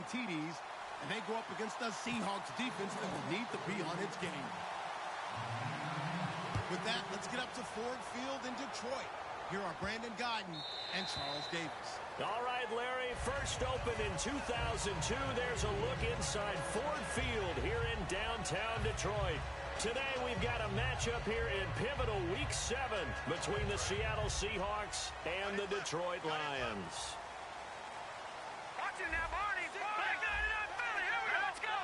TDs, and they go up against the Seahawks defense that will need to be on its game. With that, let's get up to Ford Field in Detroit. Here are Brandon Godden and Charles Davis. All right, Larry, first opened in 2002. There's a look inside Ford Field here in downtown Detroit. Today we've got a matchup here in pivotal Week 7 between the Seattle Seahawks and the Detroit Lions. Watch it now, Barney. Let's go.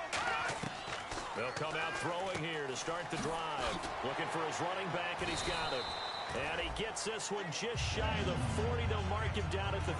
They'll come out throwing here to start the drive. Looking for his running back, and he's got him. And he gets this one just shy of the 40. They'll mark him down at the...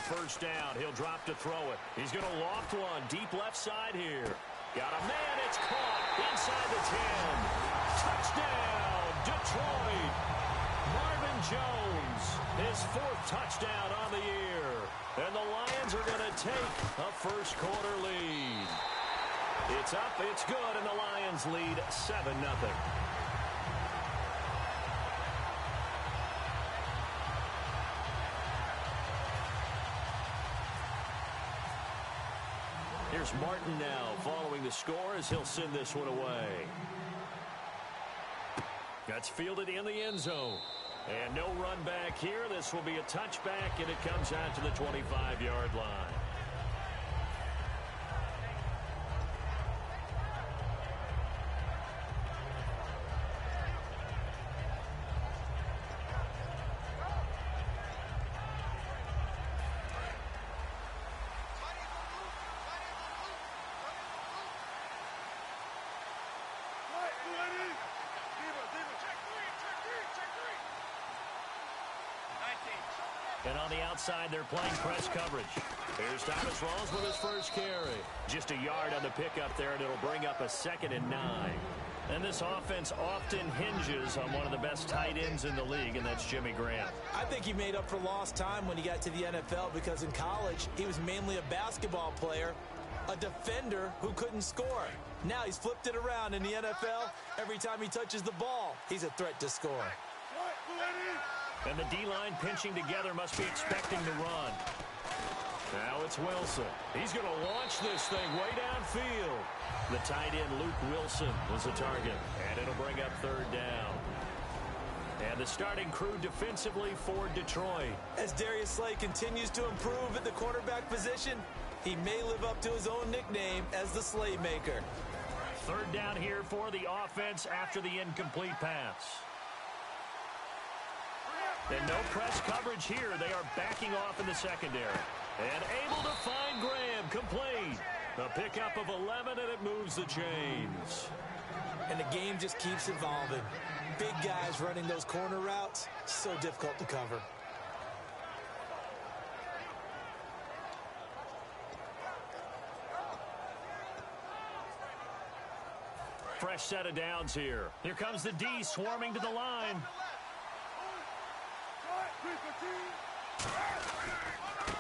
First down. He'll drop to throw it. He's going to loft one deep left side here. Got a man. It's caught inside the 10. Touchdown, Detroit. Marvin Jones, his 4th touchdown on the year. And the Lions are going to take a first quarter lead. It's up, it's good, and the Lions lead 7-0. Here's Martin now following the score as he'll send this one away. That's fielded in the end zone. And no run back here. This will be a touchback, and it comes out to the 25-yard line. And on the outside, they're playing press coverage. Here's Thomas Rawls with his first carry. Just a yard on the pickup there, and it'll bring up a 2nd and 9. And this offense often hinges on one of the best tight ends in the league, and that's Jimmy Graham. I think he made up for lost time when he got to the NFL because in college, he was mainly a basketball player, a defender who couldn't score. Now he's flipped it around in the NFL. Every time he touches the ball, he's a threat to score. And the D-line pinching together must be expecting the run. Now it's Wilson. He's going to launch this thing way downfield. The tight end, Luke Wilson, was the target. And it'll bring up 3rd down. And the starting crew defensively for Detroit. As Darius Slay continues to improve at the quarterback position, he may live up to his own nickname as the Slaymaker. 3rd down here for the offense after the incomplete pass. And no press coverage here. They are backing off in the secondary. And able to find Graham, complete. A pickup of 11, and it moves the chains. And the game just keeps evolving. Big guys running those corner routes, so difficult to cover. Fresh set of downs here. Here comes the D swarming to the line.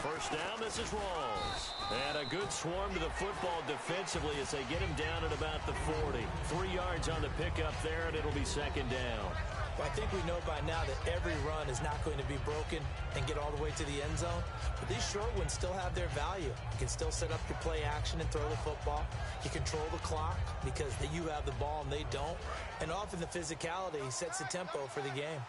First down, this is Rawls. And a good swarm to the football defensively as they get him down at about the 40. 3 yards on the pickup there, and it'll be 2nd down. Well, I think we know by now that every run is not going to be broken and get all the way to the end zone. But these short ones still have their value. You can still set up your play action and throw the football. You control the clock because you have the ball and they don't. And often the physicality sets the tempo for the game.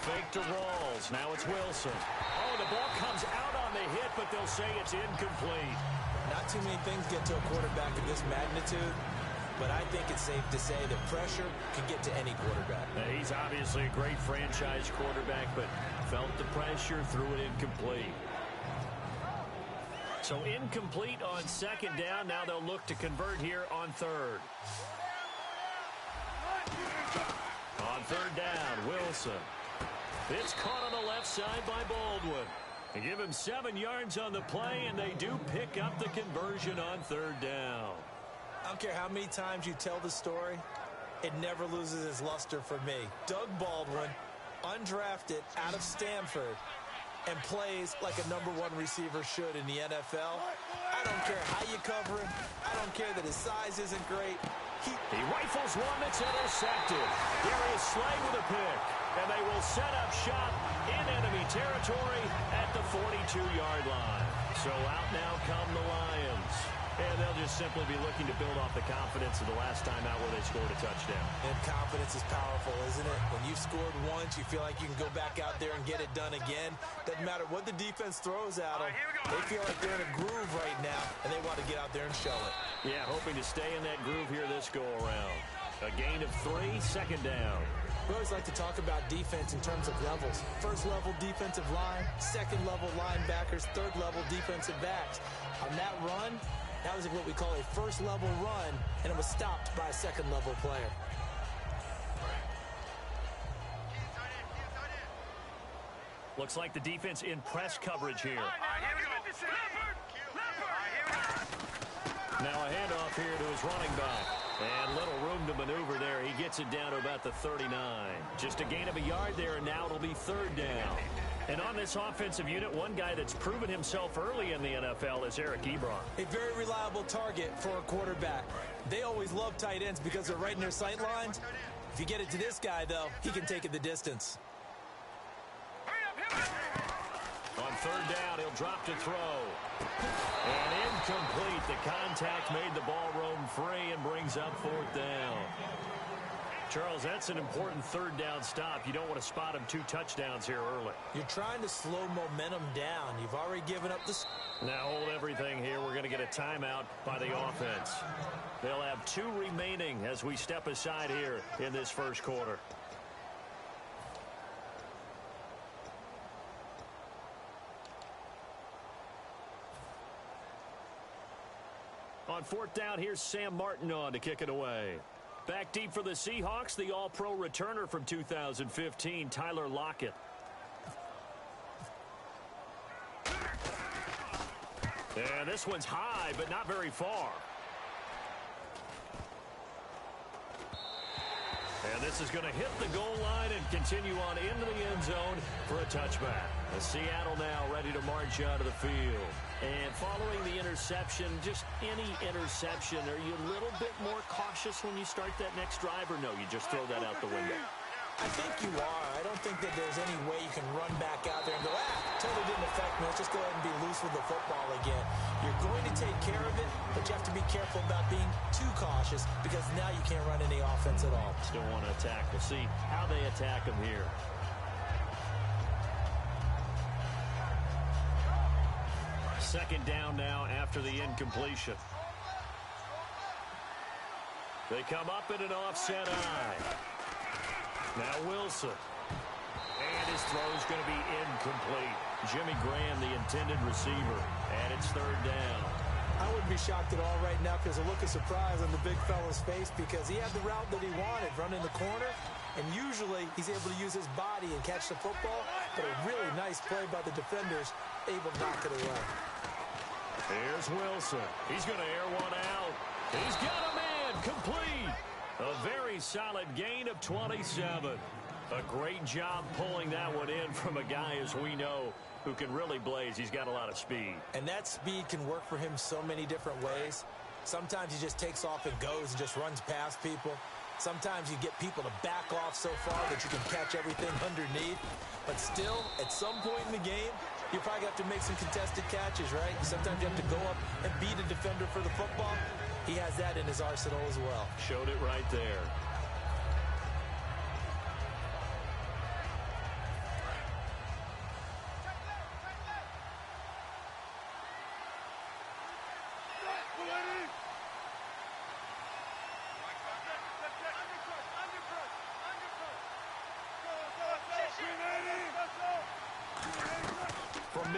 Fake to Rawls. Now it's Wilson. Oh, the ball comes out on the hit, but they'll say it's incomplete. Not too many things get to a quarterback of this magnitude but I think it's safe to say that pressure can get to any quarterback. He's obviously a great franchise quarterback, but felt the pressure, threw it incomplete. So incomplete on second down. Now they'll look to convert here on third. On third down, Wilson. It's caught on the left side by Baldwin. They give him 7 yards on the play, and they do pick up the conversion on third down. I don't care how many times you tell the story, it never loses its luster for me. Doug Baldwin, undrafted out of Stanford, and plays like a #1 receiver should in the NFL. I don't care how you cover him. I don't care that his size isn't great. He rifles one that's intercepted. Darius Slay with a pick. And they will set up shop in enemy territory at the 42-yard line. So out now come the Lions. And they'll just simply be looking to build off the confidence of the last time out where they scored a touchdown. And confidence is powerful, isn't it? When you've scored once, you feel like you can go back out there and get it done again. Doesn't matter what the defense throws at them. They feel like they're in a groove right now, and they want to get out there and show it. Yeah, hoping to stay in that groove here this go-around. A gain of 3, second down. We always like to talk about defense in terms of levels. First-level defensive line, second-level linebackers, third-level defensive backs. On that run, that was what we call a first-level run, and it was stopped by a second-level player. Looks like the defense in press coverage here. Now a handoff here to his running back. And little room to maneuver there. He gets it down to about the 39. Just a gain of a yard there, and now it'll be third down. And on this offensive unit, one guy that's proven himself early in the NFL is Eric Ebron. A very reliable target for a quarterback. They always love tight ends because they're right in their sight lines. If you get it to this guy, though, he can take it the distance. On third down, he'll drop to throw. And incomplete. The contact made the ball roam free and brings up fourth down. Charles, that's an important third down stop. You don't want to spot him 2 touchdowns here early. You're trying to slow momentum down. You've already given up the... Now hold everything here. We're going to get a timeout by the offense. They'll have 2 remaining as we step aside here in this first quarter. On fourth down, here's Sam Martin on to kick it away. Back deep for the Seahawks, the All-Pro returner from 2015, Tyler Lockett. And this one's high, but not very far. And this is going to hit the goal line and continue on into the end zone for a touchback. The Seattle now ready to march out of the field. And following the interception, just any interception, are you a little bit more cautious when you start that next drive, or no, you just throw that out the window? I think you are. I don't think that there's any way you can run back out there and go, totally didn't affect me. Let's just go ahead and be loose with the football again. You're going to take care of it, but you have to be careful about being too cautious because now you can't run any offense at all. Still want to attack. We'll see how they attack him here. Second down now after the incompletion. They come up in an offset eye. Now Wilson. And his throw's going to be incomplete. Jimmy Graham, the intended receiver. And it's third down. I wouldn't be shocked at all right now because a look of surprise on the big fella's face because he had the route that he wanted, running the corner. And usually he's able to use his body and catch the football. But a really nice play by the defenders, able to knock it away. Here's Wilson. He's going to air one out. He's got a man complete. A very solid gain of 27. A great job pulling that one in from a guy, as we know, who can really blaze. He's got a lot of speed. And that speed can work for him so many different ways. Sometimes he just takes off and goes and just runs past people. Sometimes you get people to back off so far that you can catch everything underneath. But still, at some point in the game, you probably have to make some contested catches, right? Sometimes you have to go up and beat a defender for the football. He has that in his arsenal as well. Showed it right there.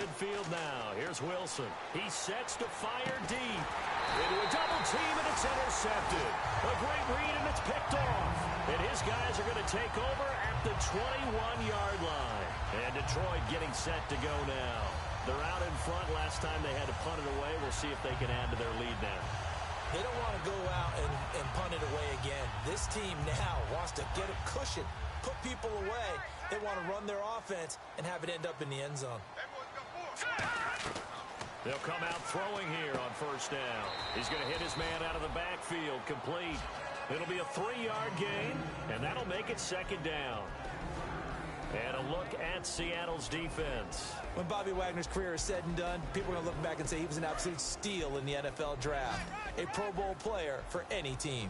midfield now. Here's Wilson. He sets to fire deep. Into a double team, and it's intercepted. A great read, and it's picked off. And his guys are going to take over at the 21-yard line. And Detroit getting set to go now. They're out in front. Last time they had to punt it away. We'll see if they can add to their lead now. They don't want to go out and punt it away again. This team now wants to get a cushion, put people away. They want to run their offense and have it end up in the end zone. They'll come out throwing here on first down. He's going to hit his man out of the backfield, complete. It'll be a 3-yard gain, and that'll make it second down. And a look at Seattle's defense. When Bobby Wagner's career is said and done, people are going to look back and say he was an absolute steal in the NFL draft. A Pro Bowl player for any team.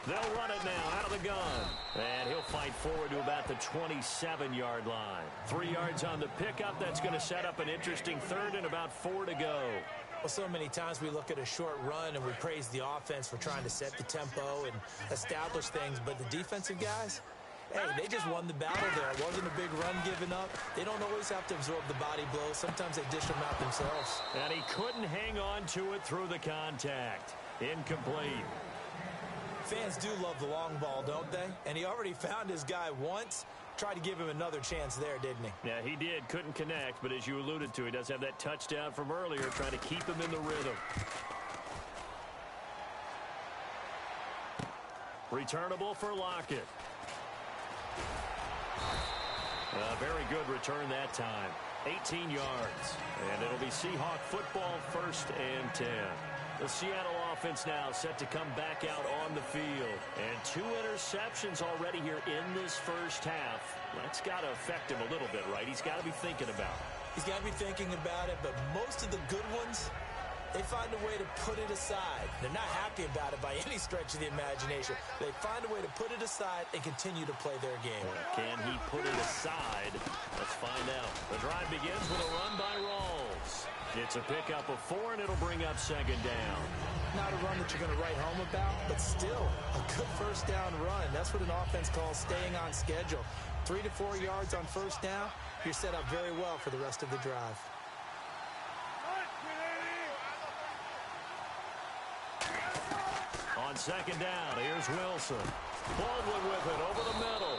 They'll run it now out of the gun. And he'll fight forward to about the 27-yard line. 3 yards on the pickup. That's going to set up an interesting third and about 4 to go. Well, so many times we look at a short run and we praise the offense for trying to set the tempo and establish things. But the defensive guys, hey, they just won the battle there. It wasn't a big run given up. They don't always have to absorb the body blows. Sometimes they dish them out themselves. And he couldn't hang on to it through the contact. Incomplete. Fans do love the long ball, don't they? And he already found his guy once. Tried to give him another chance there, didn't he? Yeah, he did. Couldn't connect, but as you alluded to, he does have that touchdown from earlier, trying to keep him in the rhythm. Returnable for Lockett. A very good return that time. 18 yards. And it'll be Seahawk football, 1st and 10. The Seattle offense now set to come back out on the field. And 2 interceptions already here in this first half. That's got to affect him a little bit, right? He's got to be thinking about it. He's got to be thinking about it, but most of the good ones, they find a way to put it aside. They're not happy about it by any stretch of the imagination. They find a way to put it aside and continue to play their game. Can he put it aside? Let's find out. The drive begins with a run by Rawls. It's a pickup of 4, and it'll bring up second down. Not a run that you're going to write home about, but still a good first down run. That's what an offense calls staying on schedule. 3 to 4 yards on first down, you're set up very well for the rest of the drive. On second down, here's Wilson. Baldwin with it over the middle.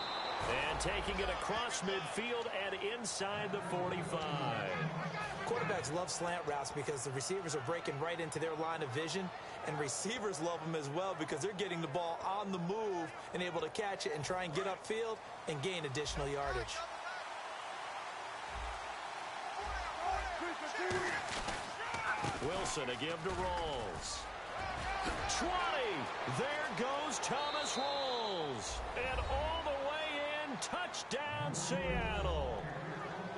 And taking it across midfield and inside the 45. Quarterbacks love slant routes because the receivers are breaking right into their line of vision, and receivers love them as well because they're getting the ball on the move and able to catch it and try and get upfield and gain additional yardage. Wilson, a give to Rawls. 20. There goes Thomas Rawls. And all the way in, touchdown Seattle.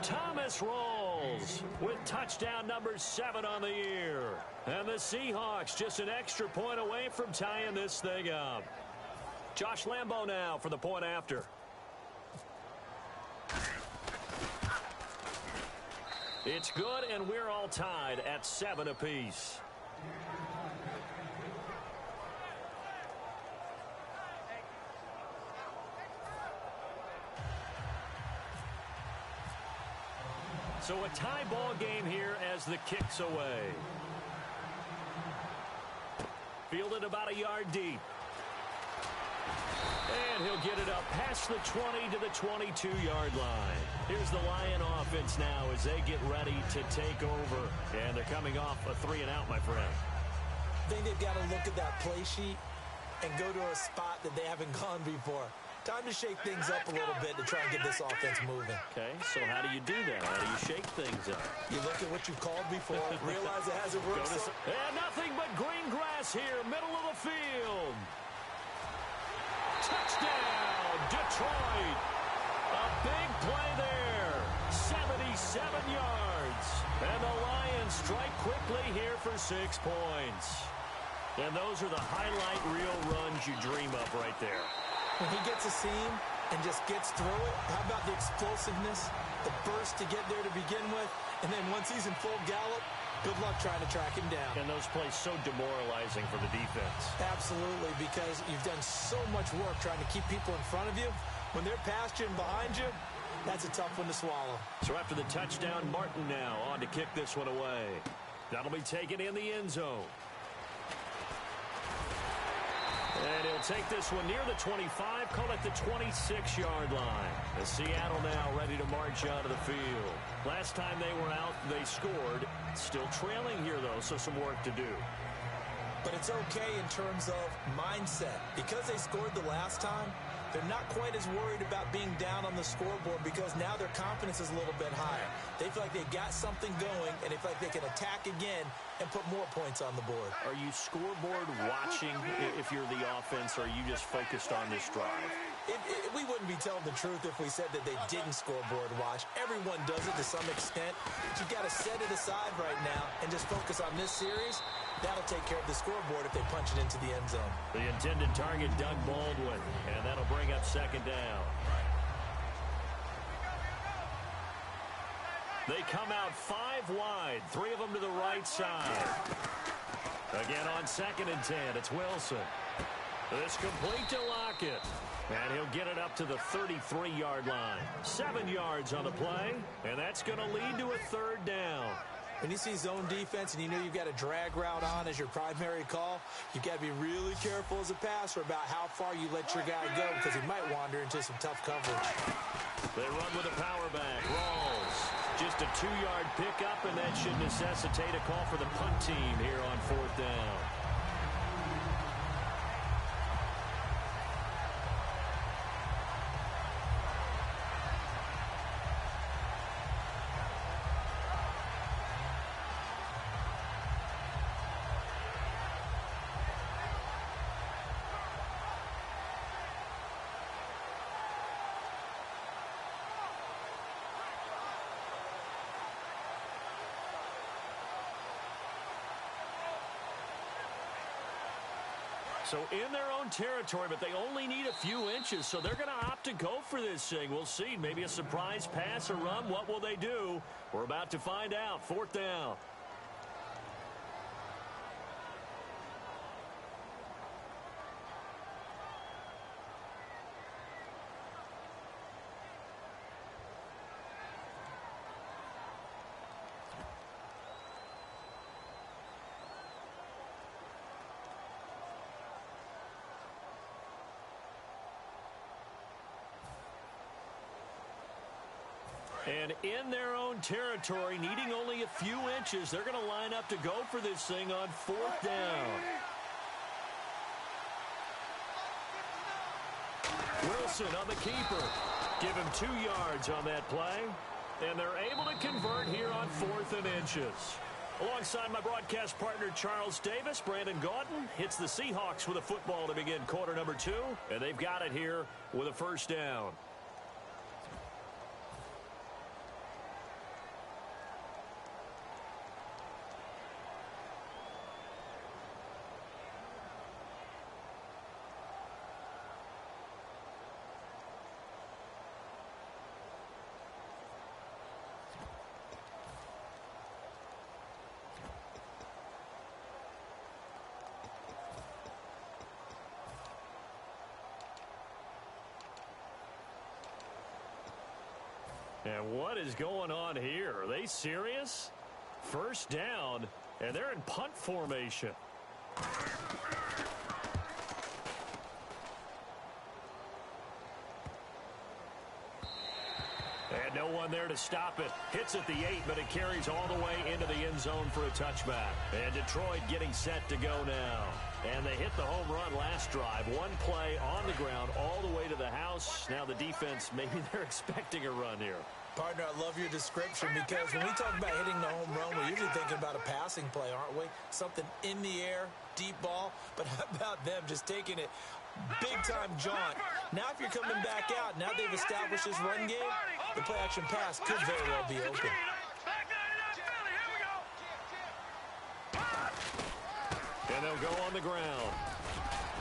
Thomas Rawls with touchdown number 7 on the year. And the Seahawks just an extra point away from tying this thing up. Josh Lambo now for the point after. It's good, and we're all tied at 7 apiece. So a tie ball game here as the kick's away. Fielded about a yard deep. And he'll get it up past the 20 to the 22-yard line. Here's the Lion offense now as they get ready to take over. And they're coming off a 3-and-out, my friend. I think they've got to look at that play sheet and go to a spot that they haven't gone before. Time to shake things up a little bit to try and get this offense moving. Okay, so how do you do that? How do you shake things up? You look at what you've called before, realize it hasn't worked. And nothing but green grass here, middle of the field. Touchdown, Detroit. A big play there. 77 yards. And the Lions strike quickly here for 6 points. And those are the highlight reel runs you dream of right there. When he gets a seam and just gets through it, how about the explosiveness, the burst to get there to begin with, and then once he's in full gallop, good luck trying to track him down. And those plays so demoralizing for the defense. Absolutely, because you've done so much work trying to keep people in front of you, When they're pasturing behind you, that's a tough one to swallow. So after the touchdown, Martin now on to kick this one away. That'll be taken in the end zone. And he'll take this one near the 25, call it the 26-yard line. As Seattle now ready to march out of the field. Last time they were out, they scored. Still trailing here, though, so some work to do. But it's okay in terms of mindset. Because they scored the last time, they're not quite as worried about being down on the scoreboard because now their confidence is a little bit higher. They feel like they got something going, and they feel like they can attack again and put more points on the board. Are you scoreboard watching if you're the offense, or are you just focused on this drive? We wouldn't be telling the truth if we said that they didn't scoreboard watch. Everyone does it to some extent. But you've got to set it aside right now and just focus on this series. That'll take care of the scoreboard if they punch it into the end zone. The intended target, Doug Baldwin, and that'll bring up second down. They come out 5 wide, 3 of them to the right side. Again on 2nd and 10, it's Wilson. This complete to Lockett. And he'll get it up to the 33-yard line. 7 yards on the play, and that's going to lead to a 3rd down. When you see zone defense and you know you've got a drag route on as your primary call, you've got to be really careful as a passer about how far you let your guy go because he might wander into some tough coverage. They run with a power back. Rawls. Just a 2-yard pickup, and that should necessitate a call for the punt team here on 4th down. So in their own territory, but they only need a few inches, so they're going to opt to go for this thing. We'll see. Maybe a surprise pass or run. What will they do? We're about to find out. 4th down. And in their own territory, needing only a few inches, they're going to line up to go for this thing on 4th down. Wilson on the keeper. Give him 2 yards on that play. And they're able to convert here on 4th and inches. Alongside my broadcast partner, Charles Davis, Brandon Gaudin hits the Seahawks with a football to begin quarter number 2. And they've got it here with a 1st down. And what is going on here? Are they serious? 1st down, and they're in punt formation. And no one there to stop it. Hits at the 8, but it carries all the way into the end zone for a touchback. And Detroit getting set to go now. And they hit the home run last drive. 1 play on the ground all the way to the house. Now the defense, maybe they're expecting a run here. Partner, I love your description because when we talk about hitting the home run, we're usually thinking about a passing play, aren't we? Something in the air, deep ball. But how about them just taking it big-time jaunt? Now if you're coming back out, now they've established this run game, the play-action pass could very well be open. And they'll go on the ground.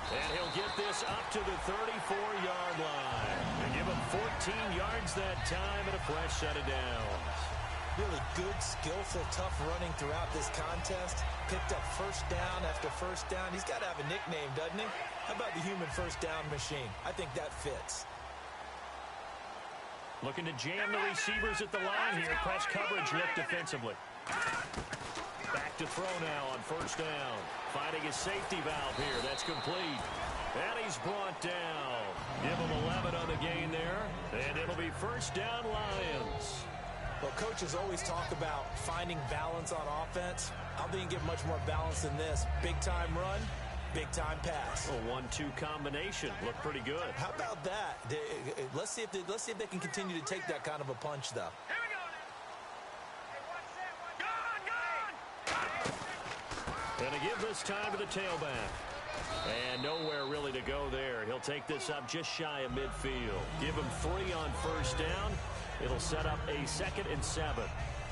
And he'll get this up to the 34-yard line. And give him 14 yards that time and a fresh set of downs. Really good, skillful, tough running throughout this contest. Picked up 1st down after 1st down. He's got to have a nickname, doesn't he? How about the human 1st down machine? I think that fits. Looking to jam the receivers at the line here. Press coverage look defensively. Back to throw now on first down. Finding his safety valve here. That's complete. And he's brought down. Give him 11 on the gain there. And it'll be first down Lions. Well, coaches always talk about finding balance on offense. I don't think you get much more balance than this. Big-time run, big-time pass. A 1-2 combination. Looked pretty good. How about that? Let's see if they can continue to take that kind of a punch, though. Here we go. Going to give this time to the tailback. And nowhere really to go there. He'll take this up just shy of midfield. Give him 3 on first down. It'll set up a 2nd and 7.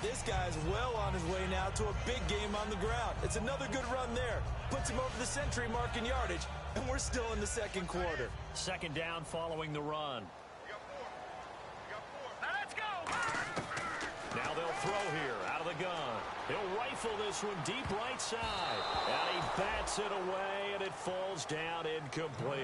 This guy's well on his way now to a big game on the ground. It's another good run there. Puts him over the century mark in yardage, and we're still in the second quarter. 2nd down following the run. Now let's go. Now they'll throw here out of the gun. He'll rifle this one deep right side. And he bats it away, and it falls down incomplete.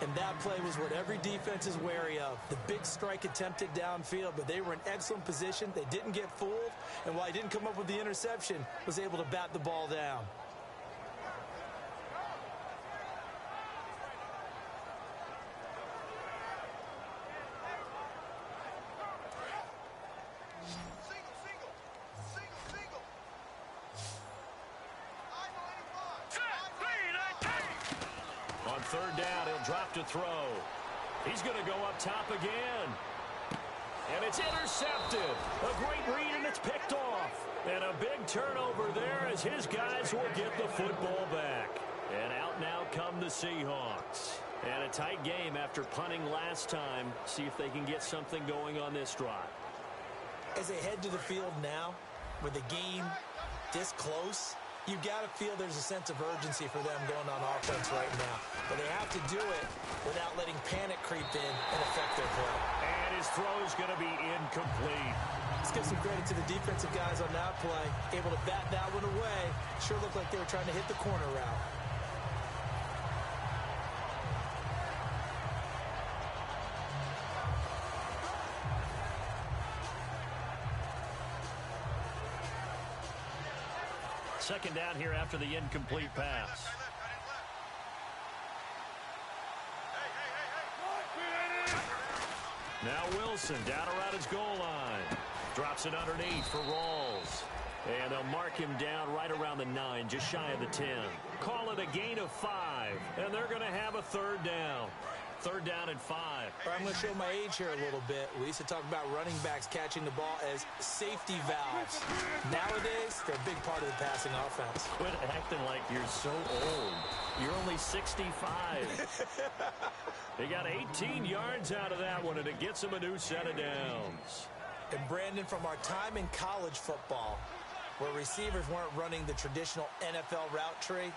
And that play was what every defense is wary of. The big strike attempted downfield, but they were in excellent position. They didn't get fooled, and while he didn't come up with the interception, was able to bat the ball down. On 3rd down, he'll drop to throw. He's going to go up top again. And it's intercepted. A great read, and it's picked off. And a big turnover there as his guys will get the football back. And out now come the Seahawks. And a tight game after punting last time. See if they can get something going on this drive. As they head to the field now, with the game this close, you've got to feel there's a sense of urgency for them going on offense right now. But they have to do it without letting panic creep in and affect their play. And his throw's going to be incomplete. Let's give some credit to the defensive guys on that play. Able to bat that one away. Sure looked like they were trying to hit the corner route. Second down here after the incomplete pass. Now Wilson down around his goal line. Drops it underneath for Rawls. And they'll mark him down right around the 9, just shy of the 10. Call it a gain of 5, and they're going to have a 3rd down. 3rd down and 5. I'm going to show my age here a little bit. We used to talk about running backs catching the ball as safety valves. Nowadays, they're a big part of the passing offense. Quit acting like you're so old. You're only 65. They got 18 yards out of that one, and it gets them a new set of downs. And Brandon, from our time in college football, where receivers weren't running the traditional NFL route tree,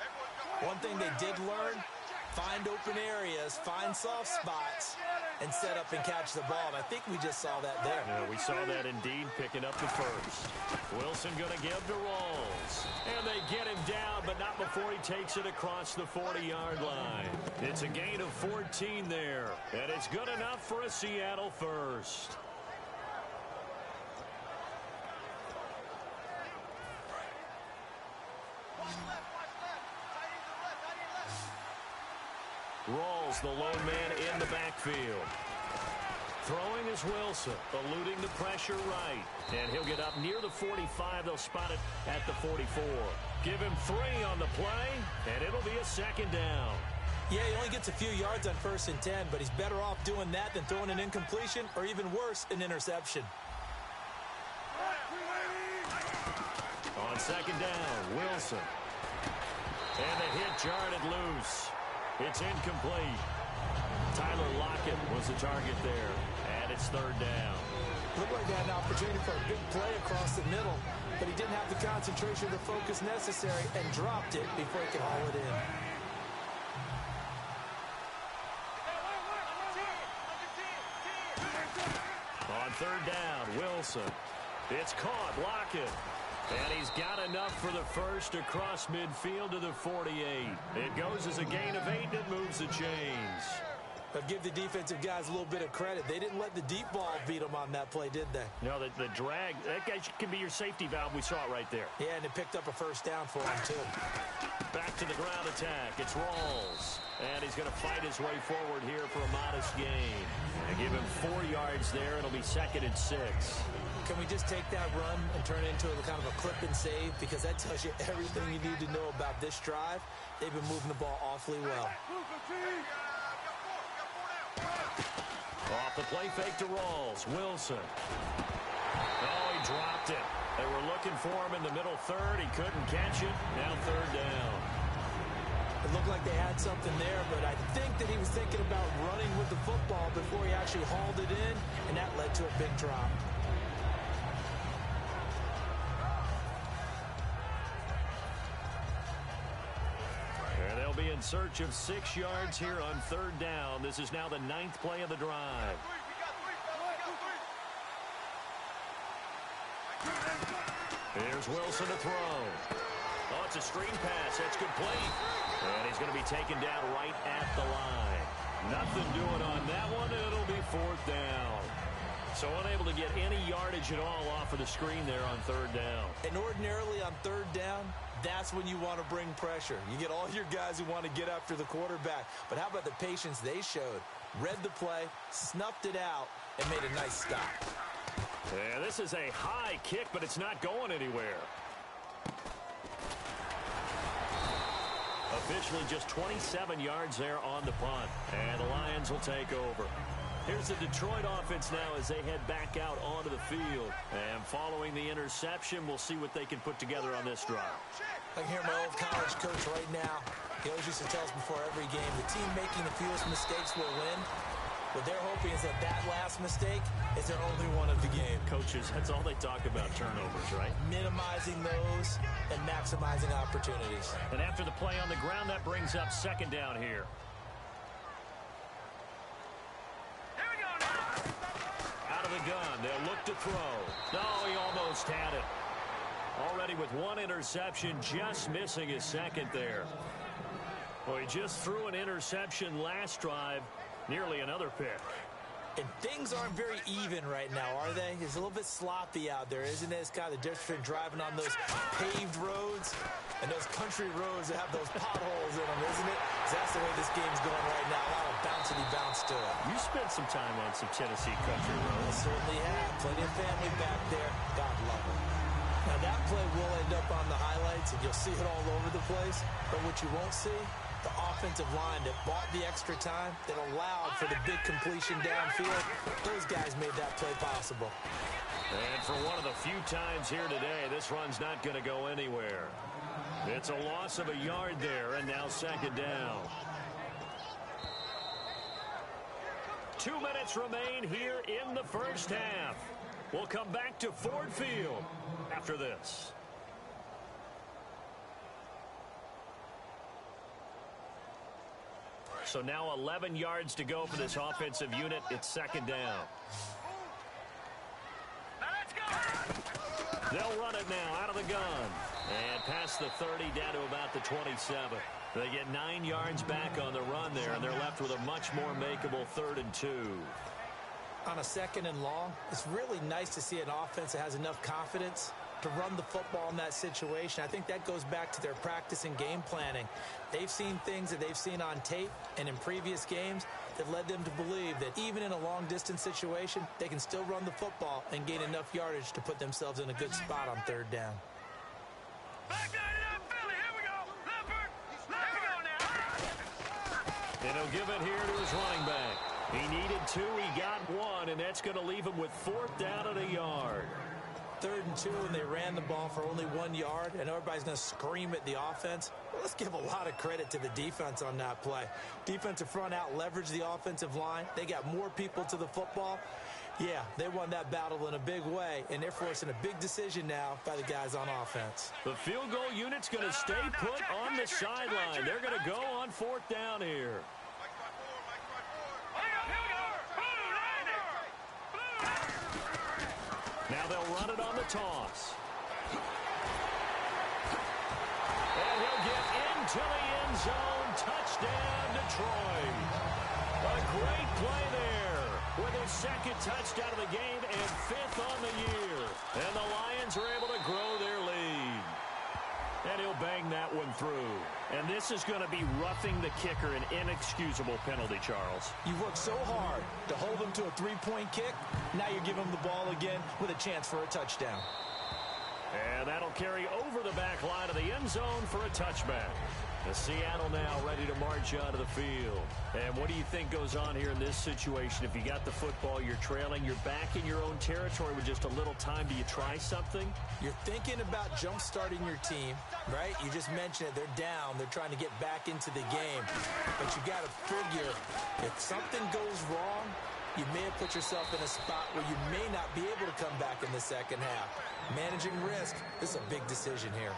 one thing they did learn: find open areas, find soft spots, and set up and catch the ball. And I think we just saw that there. Yeah, we saw that indeed, picking up the first. Wilson going to give to Rawls. And they get him down, but not before he takes it across the 40-yard line. It's a gain of 14 there, and it's good enough for a Seattle first. Rawls, the lone man in the backfield. Throwing is Wilson, eluding the pressure right. And he'll get up near the 45. They'll spot it at the 44. Give him 3 on the play, and it'll be a 2nd down. Yeah, he only gets a few yards on 1st and 10, but he's better off doing that than throwing an incompletion, or even worse, an interception. On 2nd down, Wilson. And the hit jarred it loose. It's incomplete. Tyler Lockett was the target there, and it's 3rd down. Looked like he had an opportunity for a big play across the middle, but he didn't have the concentration or the focus necessary and dropped it before he could haul it in. On 3rd down, Wilson. It's caught, Lockett. And he's got enough for the first across midfield to the 48. It goes as a gain of 8, and it moves the chains. But give the defensive guys a little bit of credit. They didn't let the deep ball beat them on that play, did they? No, the drag, that guy can be your safety valve. We saw it right there. Yeah, and it picked up a first down for him, too. Back to the ground attack. It's Rawls. And he's going to fight his way forward here for a modest gain. And give him 4 yards there. It'll be 2nd and 6. Can we just take that run and turn it into a kind of a clip and save? Because that tells you everything you need to know about this drive. They've been moving the ball awfully well. Off the play fake to Rawls. Wilson. Oh, he dropped it. They were looking for him in the middle third. He couldn't catch it. Now 3rd down. It looked like they had something there, but I think that he was thinking about running with the football before he actually hauled it in, and that led to a big drop. And they'll be in search of 6 yards here on 3rd down. This is now the 9th play of the drive. Here's Wilson to throw. Oh, it's a screen pass. That's complete. And he's going to be taken down right at the line. Nothing doing on that one. It'll be 4th down. So unable to get any yardage at all off of the screen there on 3rd down. And ordinarily on 3rd down, that's when you want to bring pressure. You get all your guys who want to get after the quarterback. But how about the patience they showed? Read the play, snuffed it out, and made a nice stop. Yeah, this is a high kick, but it's not going anywhere. Officially just 27 yards there on the punt. And the Lions will take over. Here's the Detroit offense now as they head back out onto the field. And following the interception, we'll see what they can put together on this drive. I can hear my old college coach right now. He always used to tell us before every game, the team making the fewest mistakes will win. What they're hoping is that last mistake is their only one of the game. Coaches, that's all they talk about, turnovers, right? Minimizing those and maximizing opportunities. And after the play on the ground, that brings up 2nd down here. Here we go now. Out of the gun, they'll look to throw. No, he almost had it. Already with 1 interception, just missing his 2nd there. Well, he just threw an interception last drive. Nearly another pick. And things aren't very even right now, are they? It's a little bit sloppy out there, isn't it? It's kind of the difference between driving on those paved roads and those country roads that have those potholes in them, isn't it? 'Cause that's the way this game's going right now. A lot of bouncy bounce to it. You spent some time on some Tennessee country roads. I certainly have. Plenty of family back there. God love them. Now, that play will end up on the highlights, and you'll see it all over the place. But what you won't see, the offensive line that bought the extra time, that allowed for the big completion downfield, those guys made that play possible. And for one of the few times here today, this run's not going to go anywhere. It's a loss of a yard there, and now 2nd down. 2 minutes remain here in the first half. We'll come back to Ford Field after this. So now 11 yards to go for this offensive unit. It's 2nd down. Now let's go. They'll run it now out of the gun. And past the 30 down to about the 27. They get 9 yards back on the run there, and they're left with a much more makeable 3rd and 2. On a 2nd and long, it's really nice to see an offense that has enough confidence to run the football in that situation. I think that goes back to their practice and game planning. They've seen things that they've seen on tape and in previous games that led them to believe that even in a long-distance situation, they can still run the football and gain enough yardage to put themselves in a good spot on 3rd down. Back line it up, Philly. Here we go. Leopard. Here we go now. And he'll give it here to his running back. He needed 2, he got 1, and that's going to leave him with 4th down at a yard. 3rd and 2, and they ran the ball for only 1 yard, and everybody's going to scream at the offense. Well, let's give a lot of credit to the defense on that play. Defensive front out leveraged the offensive line. They got more people to the football. Yeah, they won that battle in a big way, and they're forcing a big decision now by the guys on offense. The field goal unit's going to stay put on the sideline. They're going to go on 4th down here. Now they'll run it on the toss. And he'll get into the end zone touchdown, Detroit. A great play there with his second touchdown of the game and 5th on the year. And the Lions are able to grow their lead. And he'll bang that one through. And this is going to be roughing the kicker, an inexcusable penalty, Charles. You've worked so hard to hold him to a three-point kick. Now you're giving him the ball again with a chance for a touchdown. And that'll carry over the back line of the end zone for a touchback. The Seattle now ready to march onto the field. And what do you think goes on here in this situation? If you got the football, you're trailing, you're back in your own territory with just a little time. Do you try something? You're thinking about jump-starting your team, right? You just mentioned it. They're down. They're trying to get back into the game. But you got to figure if something goes wrong, you may have put yourself in a spot where you may not be able to come back in the second half. Managing risk, this is a big decision here.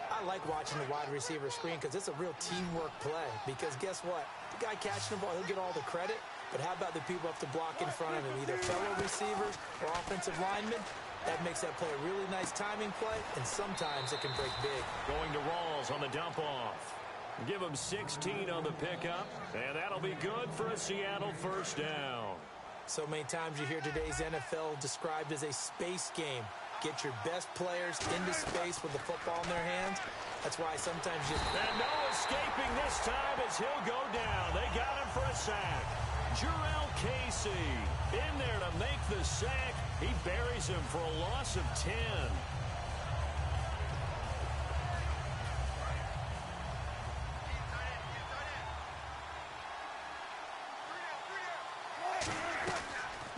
I like watching the wide receiver screen because it's a real teamwork play. Because guess what? The guy catching the ball, he'll get all the credit. But how about the people up to block in front of him, either fellow receivers or offensive linemen? That makes that play a really nice timing play, and sometimes it can break big. Going to Rawls on the dump-off. Give him 16 on the pickup, and that'll be good for a Seattle first down. So many times you hear today's NFL described as a space game. Get your best players into space with the football in their hands. That's why sometimes you... And no escaping this time as he'll go down. They got him for a sack. Jurrell Casey in there to make the sack. He buries him for a loss of 10.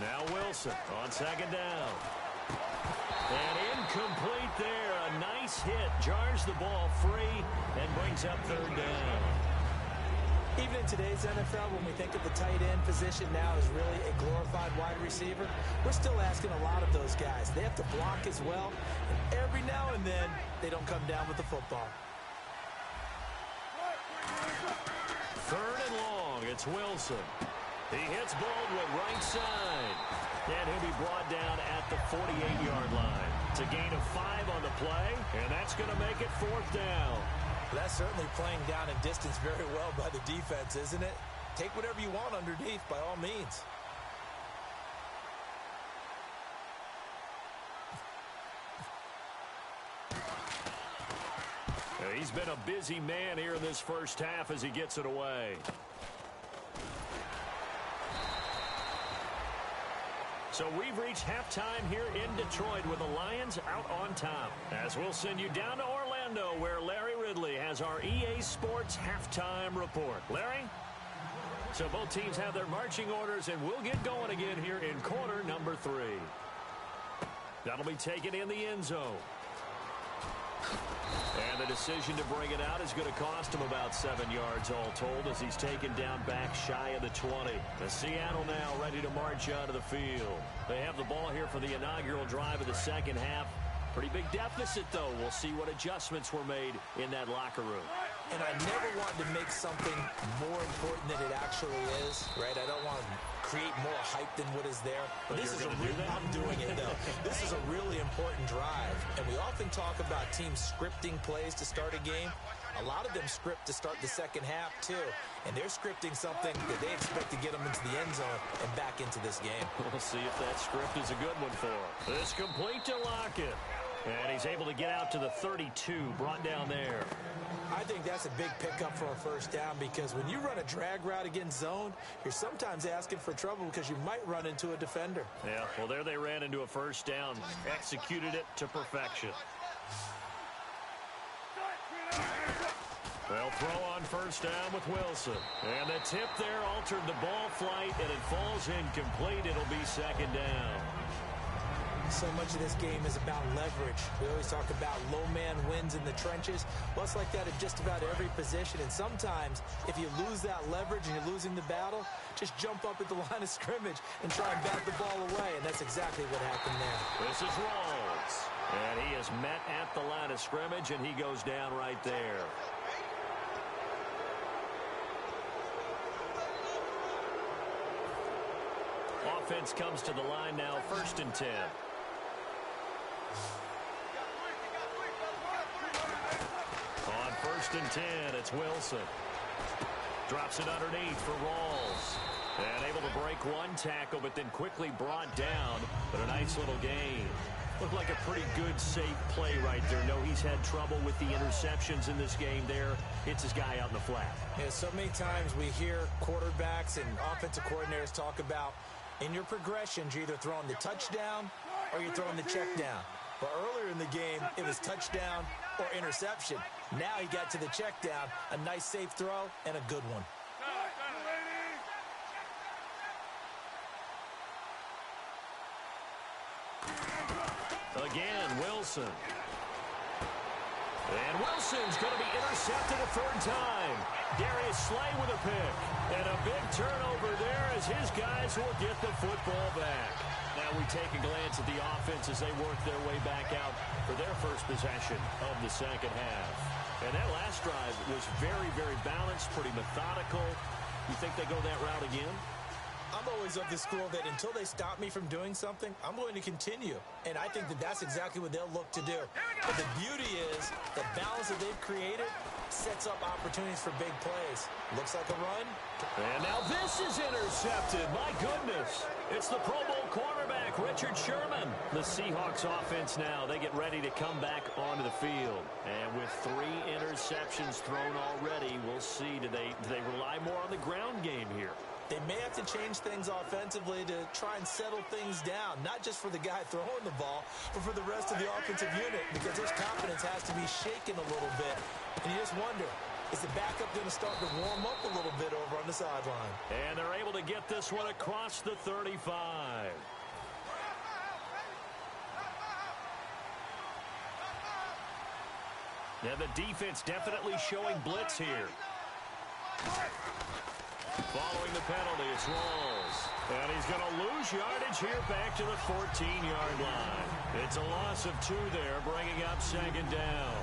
Now Wilson on second down. And incomplete there. A nice hit. Jars the ball free and brings up third down. Even in today's NFL, when we think of the tight end position now as really a glorified wide receiver, we're still asking a lot of those guys. They have to block as well. And every now and then, they don't come down with the football. Third and long. It's Wilson. He hits Baldwin right side. And he'll be brought down at the 48-yard line. It's a gain of 5 on the play, and that's going to make it fourth down. That's certainly playing down in distance very well by the defense, isn't it? Take whatever you want underneath, by all means. He's been a busy man here in this first half as he gets it away. So we've reached halftime here in Detroit with the Lions out on top. As we'll send you down to Orlando where Larry Ridley has our EA Sports halftime report. Larry? So both teams have their marching orders and we'll get going again here in quarter number 3. That'll be taken in the end zone. And the decision to bring it out is going to cost him about 7 yards all told as he's taken down back shy of the 20. The Seattle now ready to march out of the field. They have the ball here for the inaugural drive of the second half. Pretty big deficit, though. We'll see what adjustments were made in that locker room. And I never wanted to make something more important than it actually is, right? I don't want to create more hype than what is there. But this is I'm doing it, though. This is a really important drive. And we often talk about teams scripting plays to start a game. A lot of them script to start the second half, too. And they're scripting something that they expect to get them into the end zone and back into this game. We'll see if that script is a good one for him. This complete to Lockett. And he's able to get out to the 32, brought down there. I think that's a big pickup for a first down because when you run a drag route against zone, you're sometimes asking for trouble because you might run into a defender. Yeah, well, there they ran into a first down, executed it to perfection. They'll throw on first down with Wilson. And the tip there altered the ball flight, and it falls incomplete. It'll be second down. So much of this game is about leverage. We always talk about low man wins in the trenches. Well, it's like that at just about every position. And sometimes, if you lose that leverage and you're losing the battle, just jump up at the line of scrimmage and try and bat the ball away. And that's exactly what happened there. This is Rawls. And he is met at the line of scrimmage, and he goes down right there. Offense comes to the line now, 1st and 10. On 1st and 10, it's Wilson. Drops it underneath for Rawls. And able to break one tackle, but then quickly brought down. But a nice little gain. Looked like a pretty good, safe play right there. No, he's had trouble with the interceptions in this game there. Hits his guy out in the flat. Yeah, so many times we hear quarterbacks and offensive coordinators talk about in your progressions, you're either throwing the touchdown or you're throwing the check down. But earlier in the game, it was touchdown or interception. Now he got to the check down, a nice safe throw, and a good one. Again, Wilson. And Wilson's going to be intercepted a third time. Darius Slay with a pick. And a big turnover there as his guys will get the football back. Now we take a glance at the offense as they work their way back out for their first possession of the second half. And that last drive was very, very balanced, pretty methodical. You think they go that route again? I'm always of the school that until they stop me from doing something, I'm going to continue. And I think that that's exactly what they'll look to do. But the beauty is the balance that they've created sets up opportunities for big plays. Looks like a run. And now this is intercepted. My goodness. It's the Pro Bowl cornerback, Richard Sherman. The Seahawks offense now, they get ready to come back onto the field. And with 3 interceptions thrown already, we'll see, do they rely more on the ground game here? They may have to change things offensively to try and settle things down, not just for the guy throwing the ball, but for the rest of the offensive unit, because his confidence has to be shaken a little bit. And you just wonder, is the backup going to start to warm up a little bit over on the sideline? And they're able to get this one across the 35. Now the defense definitely showing blitz here. Following the penalty, it's Rawls. And he's going to lose yardage here back to the 14-yard line. It's a loss of 2 there, bringing up second down.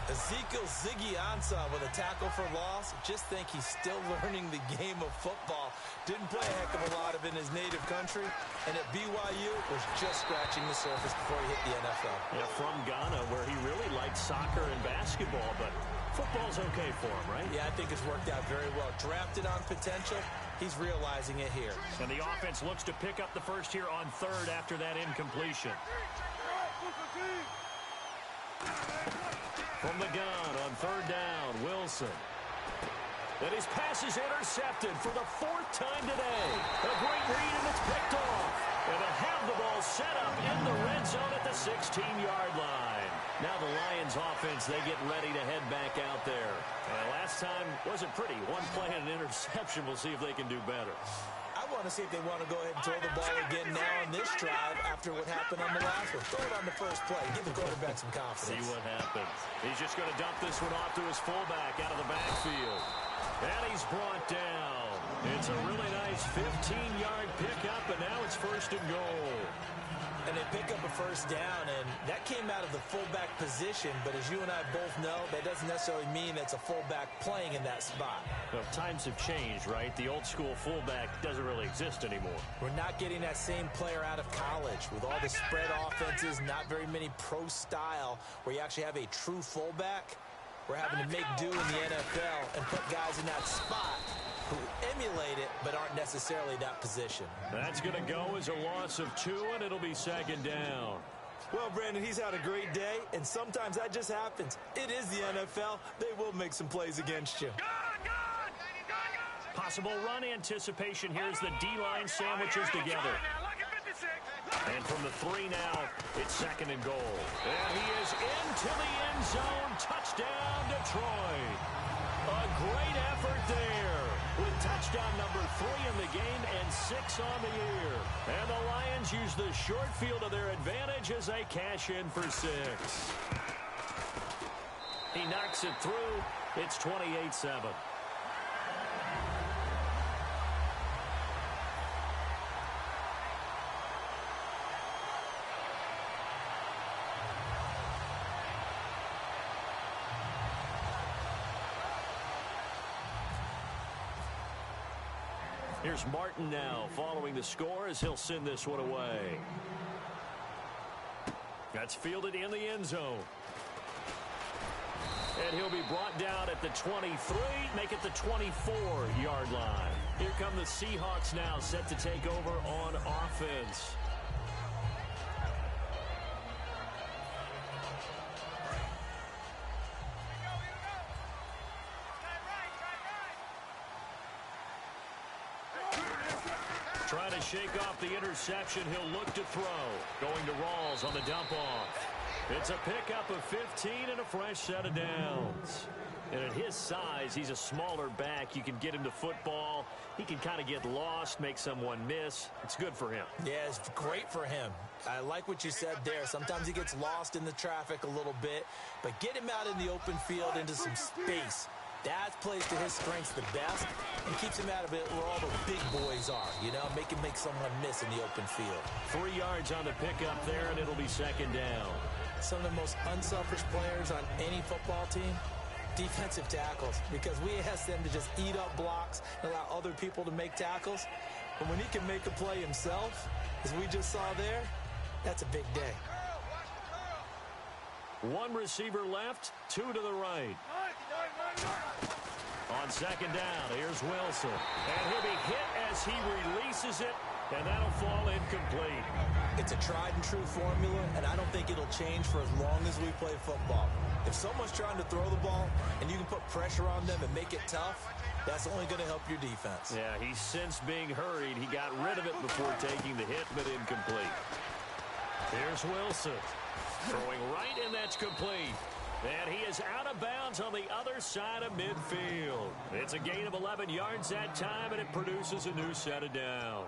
Ezekiel Ziggy Ansah with a tackle for loss. Just think he's still learning the game of football. Didn't play a heck of a lot of in his native country. And at BYU, was just scratching the surface before he hit the NFL. Yeah, from Ghana, where he really liked soccer and basketball, but football's okay for him, right? Yeah, I think it's worked out very well. Drafted on potential, he's realizing it here. And the offense looks to pick up the first here on third after that incompletion. From the gun on third down, Wilson. And his pass is intercepted for the 4th time today. A great read, and it's picked off. And they'll have the ball set up in the red zone at the 16-yard line. Now the Lions offense, they get ready to head back out there. Last time wasn't pretty. 1 play and an interception. We'll see if they can do better. I want to see if they want to go ahead and throw the ball again now on this drive after what happened on the last one. Throw it on the first play. Give the quarterback some confidence. See what happens. He's just going to dump this one off to his fullback out of the backfield. And he's brought down. It's a really nice 15-yard pickup, and now it's 1st and goal. And they pick up a first down, and that came out of the fullback position. But as you and I both know, that doesn't necessarily mean it's a fullback playing in that spot. Well, times have changed, right? The old school fullback doesn't really exist anymore. We're not getting that same player out of college with all the spread offenses, not very many pro style where you actually have a true fullback. We're having to make do in the NFL and put guys in that spot who emulate it but aren't necessarily that position. That's going to go as a loss of 2, and it'll be 2nd down. Well, Brandon, he's had a great day, and sometimes that just happens. It is the NFL. They will make some plays against you. Possible run anticipation here as the D-line sandwiches together. And from the 3 now, it's 2nd and goal. And he is into the end zone. Touchdown, Detroit. A great effort there with touchdown number 3 in the game and 6 on the year. And the Lions use the short field to their advantage as they cash in for 6. He knocks it through. It's 28-7. Here's Martin now following the score as he'll send this one away. That's fielded in the end zone. And he'll be brought down at the 23, make it the 24-yard line. Here come the Seahawks now, set to take over on offense. Trying to shake off the interception, he'll look to throw. Going to Rawls on the dump off. It's a pickup of 15 and a fresh set of downs. And at his size, he's a smaller back. You can get him to football. He can kind of get lost, make someone miss. It's good for him. Yeah, it's great for him. I like what you said there. Sometimes he gets lost in the traffic a little bit, but get him out in the open field into some space. That plays to his strengths the best and keeps him out of it where all the big boys are, you know, make him make someone miss in the open field. 3 yards on the pickup there, and it'll be second down. Some of the most unselfish players on any football team, defensive tackles, because we ask them to just eat up blocks and allow other people to make tackles. But when he can make a play himself, as we just saw there, that's a big day. 1 receiver left, 2 to the right. On second down, here's Wilson. And he'll be hit as he releases it, and that'll fall incomplete. It's a tried-and-true formula, and I don't think it'll change for as long as we play football. If someone's trying to throw the ball and you can put pressure on them and make it tough, that's only going to help your defense. Yeah, he sensed being hurried. He got rid of it before taking the hit, but incomplete. Here's Wilson. Throwing right, and that's complete. And he is out of bounds on the other side of midfield. It's a gain of 11 yards that time, and it produces a new set of downs.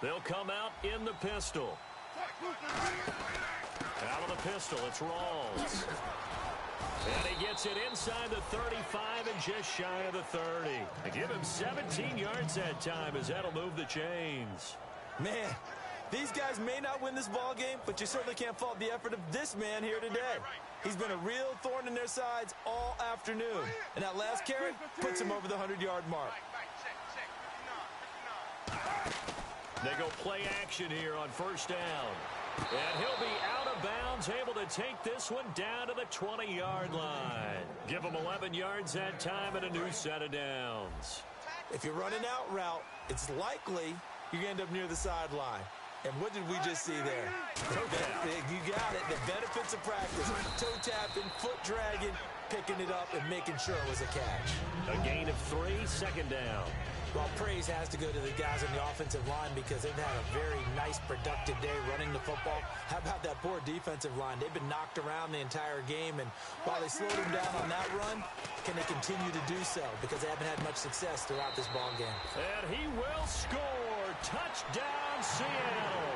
They'll come out in the pistol. Out of the pistol, it's Rawls. And he gets it inside the 35 and just shy of the 30. They give him 17 yards that time as that'll move the chains. Man, these guys may not win this ball game, but you certainly can't fault the effort of this man here today. He's been a real thorn in their sides all afternoon. And that last carry puts him over the 100-yard mark. They go play action here on first down. And he'll be out of bounds, able to take this one down to the 20-yard line. Give him 11 yards that time and a new set of downs. If you're running out route, it's likely you're going to end up near the sideline. And what did we just see there? You got it. The benefits of practice. Toe tapping, foot dragging, picking it up, and making sure it was a catch. A gain of 3, second down. Well, praise has to go to the guys on the offensive line because they've had a very nice, productive day running the football. How about that poor defensive line? They've been knocked around the entire game, and while they slowed them down on that run, can they continue to do so? Because they haven't had much success throughout this ball game. And he will score. Touchdown, Seattle.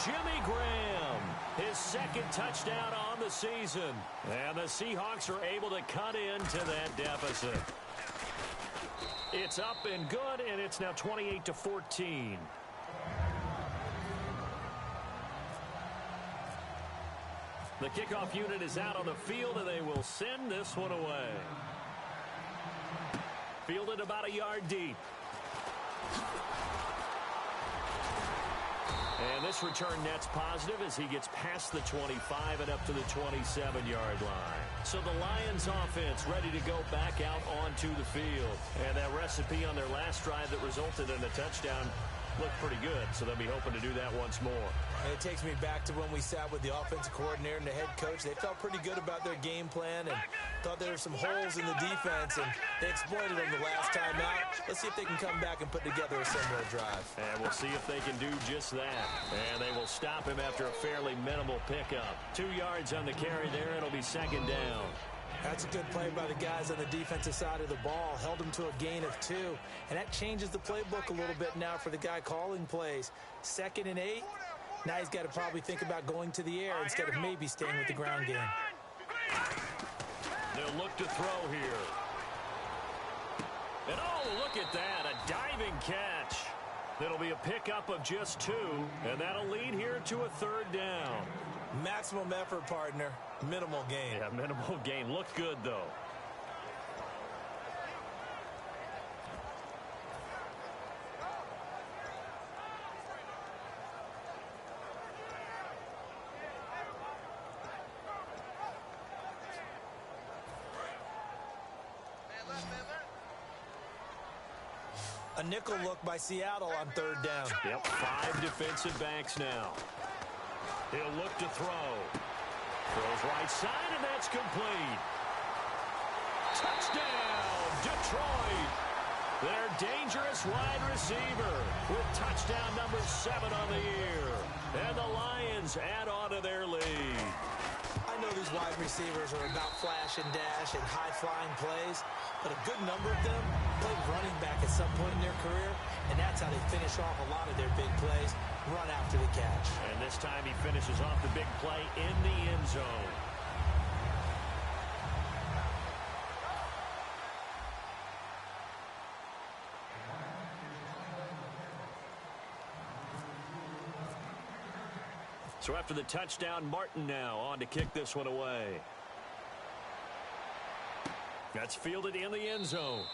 Jimmy Graham, his second touchdown on the season. And the Seahawks are able to cut into that deficit. It's up and good, and it's now 28-14. The kickoff unit is out on the field, and they will send this one away. Fielded about a yard deep. And this return net's positive as he gets past the 25 and up to the 27-yard line. So the Lions offense ready to go back out onto the field. And that recipe on their last drive that resulted in a touchdown looked pretty good, so they'll be hoping to do that once more. And it takes me back to when we sat with the offensive coordinator and the head coach. They felt pretty good about their game plan and thought there were some holes in the defense, and they exploited them the last time out. Let's see if they can come back and put together a similar drive. And we'll see if they can do just that. And they will stop him after a fairly minimal pickup. 2 yards on the carry there. It'll be second down. That's a good play by the guys on the defensive side of the ball. Held them to a gain of 2. And that changes the playbook a little bit now for the guy calling plays. 2nd and 8. Now he's got to probably think about going to the air instead of maybe staying with the ground game. They'll look to throw here. And oh, look at that. A diving catch. It'll be a pickup of just 2. And that'll lead here to a third down. Maximum effort, partner. Minimal gain. Yeah, minimal gain. Looked good, though. A nickel look by Seattle on third down. Yep, 5 defensive backs now. He'll look to throw. Throws right side, and that's complete. Touchdown, Detroit. Their dangerous wide receiver with touchdown number 7 on the year. And the Lions add on to their lead. I know these wide receivers are about flash and dash and high-flying plays, but a good number of them played running back at some point in their career, and that's how they finish off a lot of their big plays, run after the catch. And this time he finishes off the big play in the end zone. So after the touchdown, Martin now on to kick this one away. That's fielded in the end zone.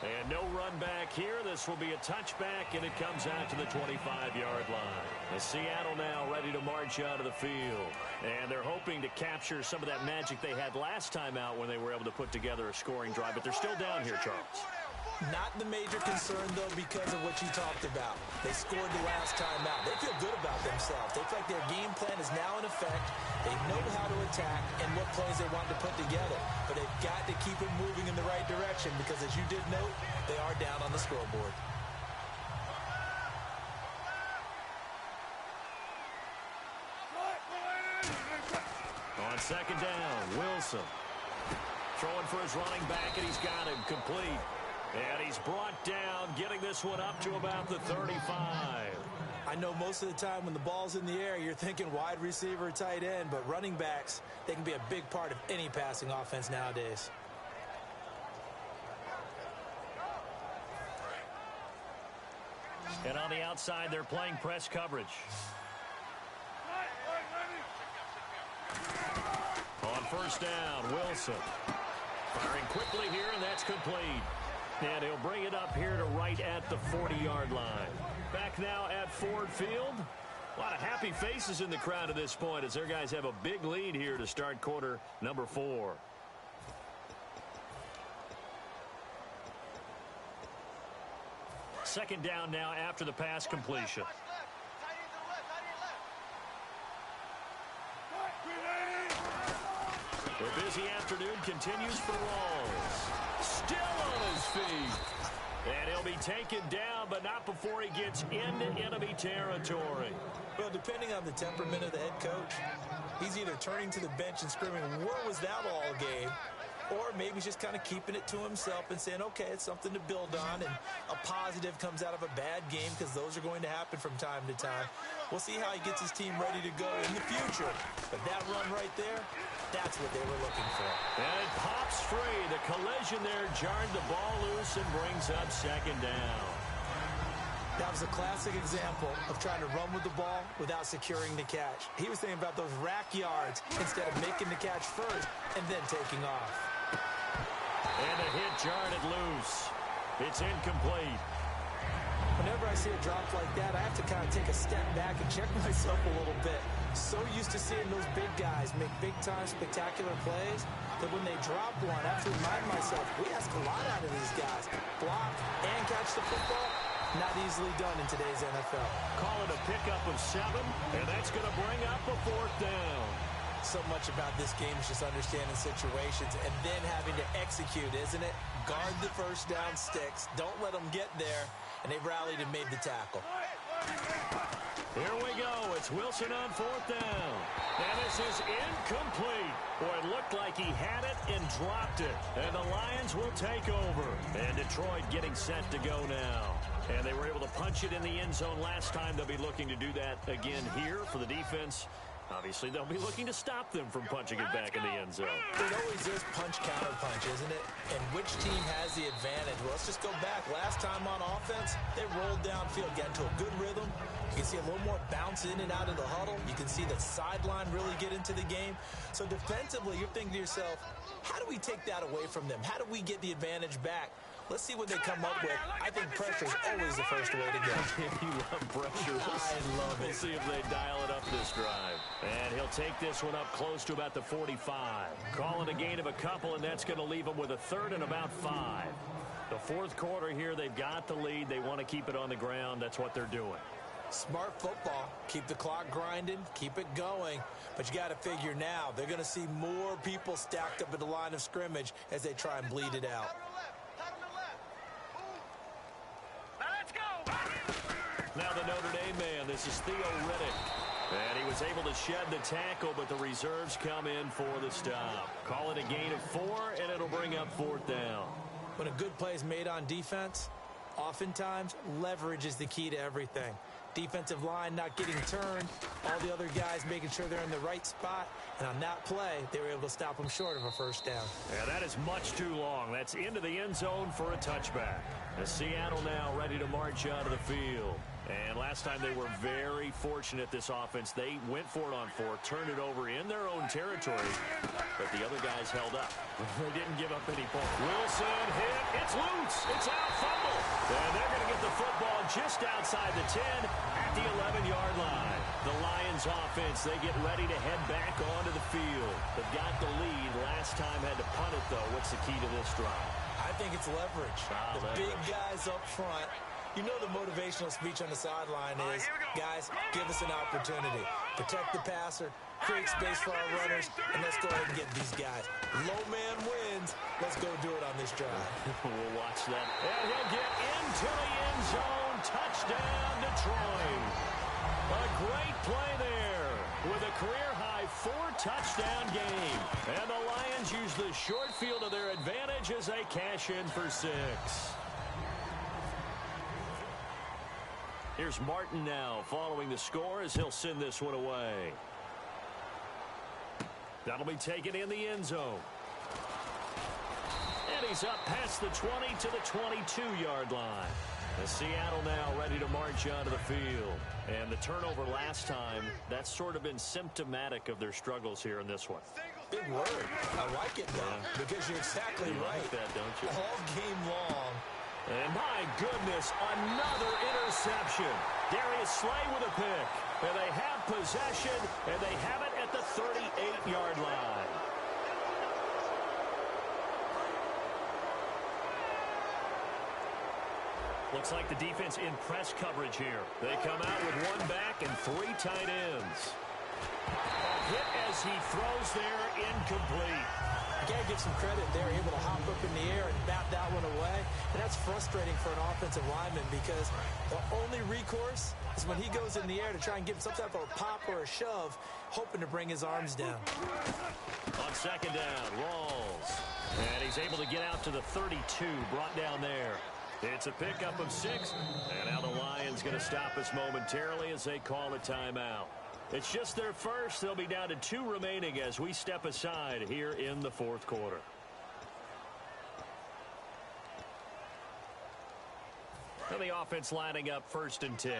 And no run back here. This will be a touchback, and it comes out to the 25-yard line. And Seattle now ready to march out of the field. And they're hoping to capture some of that magic they had last time out when they were able to put together a scoring drive. But they're still down here, Charles. Not the major concern, though, because of what you talked about. They scored the last time out. They feel good about themselves. They feel like their game plan is now in effect. They know how to attack and what plays they want to put together. But they've got to keep it moving in the right direction because, as you did note, they are down on the scoreboard. On second down, Wilson. Throwing for his running back, and he's got him complete. And he's brought down, getting this one up to about the 35. I know most of the time when the ball's in the air, you're thinking wide receiver, tight end, but running backs, they can be a big part of any passing offense nowadays. And on the outside, they're playing press coverage. On first down, Wilson. Firing quickly here, and that's complete. And he'll bring it up here to right at the 40-yard line. Back now at Ford Field. A lot of happy faces in the crowd at this point as their guys have a big lead here to start quarter number 4. Second down now after the pass completion. The busy afternoon continues for Rawls. Still on his feet. And he'll be taken down, but not before he gets into enemy territory. Well, depending on the temperament of the head coach, he's either turning to the bench and screaming, "Where was that all game?" Or maybe he's just kind of keeping it to himself and saying, okay, it's something to build on, and a positive comes out of a bad game because those are going to happen from time to time. We'll see how he gets his team ready to go in the future. But that run right there, that's what they were looking for. And it pops free. The collision there jarred the ball loose and brings up second down. That was a classic example of trying to run with the ball without securing the catch. He was thinking about those rack yards instead of making the catch first and then taking off. And a hit jarred it loose. It's incomplete. Whenever I see a drop like that, I have to kind of take a step back and check myself a little bit. So used to seeing those big guys make big-time spectacular plays that when they drop one, I have to remind myself, we ask a lot out of these guys. Block and catch the football, not easily done in today's NFL. Call it a pickup of 7, and that's going to bring up a 4th down. So much about this game is just understanding situations and then having to execute, isn't it? Guard the first down sticks. Don't let them get there. And they rallied and made the tackle. Here we go. It's Wilson on 4th down. And this is incomplete. Boy, it looked like he had it and dropped it. And the Lions will take over. And Detroit getting set to go now. And they were able to punch it in the end zone last time. They'll be looking to do that again here for the defense. Obviously, they'll be looking to stop them from punching it back in the end zone. It always is punch-counter-punch, isn't it? And which team has the advantage? Well, let's just go back. Last time on offense, they rolled downfield, got into a good rhythm. You can see a little more bounce in and out of the huddle. You can see the sideline really get into the game. So defensively, you're thinking to yourself, how do we take that away from them? How do we get the advantage back? Let's see what they come up with. I think pressure is always the first way to go. You love pressure. I love it. We'll see if they dial it up this drive. And he'll take this one up close to about the 45. Calling a gain of a couple, and that's going to leave him with a 3rd and about 5. The fourth quarter here, they've got the lead. They want to keep it on the ground. That's what they're doing. Smart football. Keep the clock grinding. Keep it going. But you got to figure now, they're going to see more people stacked up at the line of scrimmage as they try and bleed it out. Now the Notre Dame man, this is Theo Riddick. And he was able to shed the tackle, but the reserves come in for the stop. Call it a gain of 4, and it'll bring up 4th down. When a good play is made on defense, oftentimes leverage is the key to everything. Defensive line not getting turned, all the other guys making sure they're in the right spot, and on that play, they were able to stop them short of a first down. Yeah, that is much too long. That's into the end zone for a touchback. As Seattle now ready to march out of the field. And last time they were very fortunate, this offense. They went for it on 4, turned it over in their own territory, but the other guys held up. They didn't give up any points. Wilson hit. It's loose. It's out. Fumble. And they're going to get the football just outside the 10 at the 11-yard line. The Lions offense, they get ready to head back onto the field. They've got the lead. Last time had to punt it, though. What's the key to this drive? I think it's leverage. The big guys up front. You know the motivational speech on the sideline is, guys, give us an opportunity. Protect the passer, create space for our runners, and let's go ahead and get these guys. Low man wins. Let's go do it on this drive. We'll watch that. And he'll get into the end zone. Touchdown, Detroit. A great play there with a career-high 4-touchdown game. And the Lions use the short field to their advantage as they cash in for 6. Here's Martin now following the score as he'll send this one away. That'll be taken in the end zone. And he's up past the 20 to the 22-yard line. As Seattle now ready to march onto the field. And the turnover last time, that's sort of been symptomatic of their struggles here in this one. Big word. I like it, though, because you're exactly right. Like that, don't you? All game long. And my goodness, another interception. Darius Slay with a pick. And they have possession, and they have it at the 38-yard line. Looks like the defense in press coverage here. They come out with 1 back and 3 tight ends. A hit as he throws there, incomplete. You got to give some credit. They're able to hop up in the air and bat that one away. And that's frustrating for an offensive lineman because the only recourse is when he goes in the air to try and give some type of a pop or a shove, hoping to bring his arms down. On second down, Rawls. And he's able to get out to the 32, brought down there. It's a pickup of 6. And now the Lions going to stop us momentarily as they call a timeout. It's just their first. They'll be down to 2 remaining as we step aside here in the fourth quarter. And the offense lining up 1st and 10.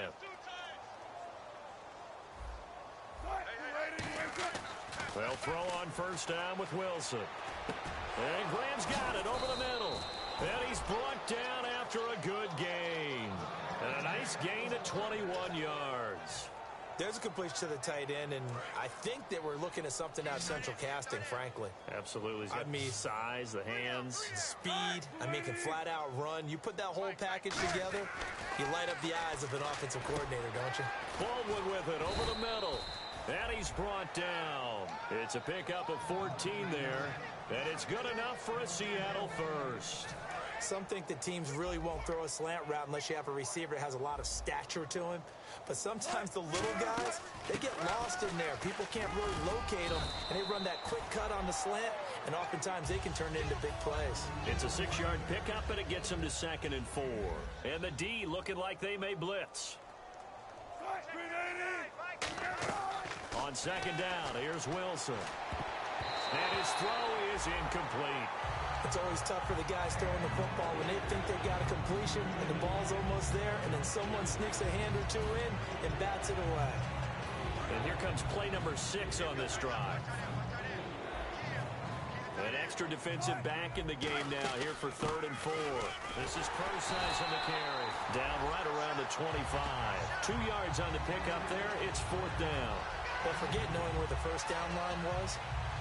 They'll throw on 1st down with Wilson. And Graham's got it over the middle. And he's brought down after a good gain. And a nice gain at 21 yards. There's a completion to the tight end, and I think that we're looking at something out of central casting, frankly. Absolutely. He's got the size, the hands. Speed. I mean, can flat out run. You put that whole package together, you light up the eyes of an offensive coordinator, don't you? Baldwin with it over the middle. And he's brought down. It's a pickup of 14 there. And it's good enough for a Seattle first. Some think that teams really won't throw a slant route unless you have a receiver that has a lot of stature to him. But sometimes the little guys, they get lost in there. People can't really locate them, and they run that quick cut on the slant, and oftentimes they can turn it into big plays. It's a 6-yard pickup, and it gets them to 2nd and 4. And the D looking like they may blitz. On 2nd down, here's Wilson. And his throw is incomplete. It's always tough for the guys throwing the football when they think they've got a completion and the ball's almost there, and then someone sneaks a hand or 2 in and bats it away. And here comes play number 6 on this drive. An extra defensive back in the game now here for 3rd and 4. This is Process on the carry. Down right around the 25. 2 yards on the pickup there. It's 4th down. Well, forget knowing where the first down line was.